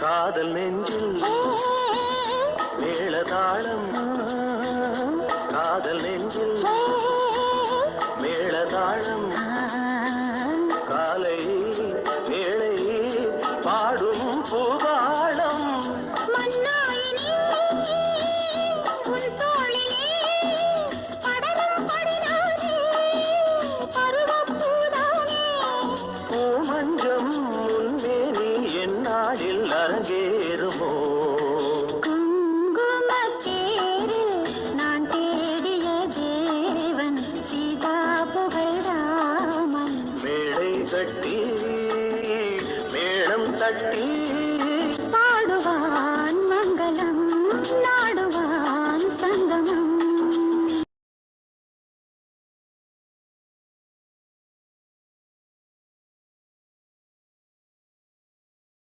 காதல் நெஞ்சில் மேளதாளம் காதல் நெஞ்சில் மேளதாளம் காலை வேளை பாடும் பூபாளம் பூமஞ்சம் முன்னே நீ என்னாடில் அரங்கேறுமோ நான் தேடிய தேவன் சீதா புகழாமன் மேடை கட்டி மேளம் தட்டி பாடுவான் மங்களம்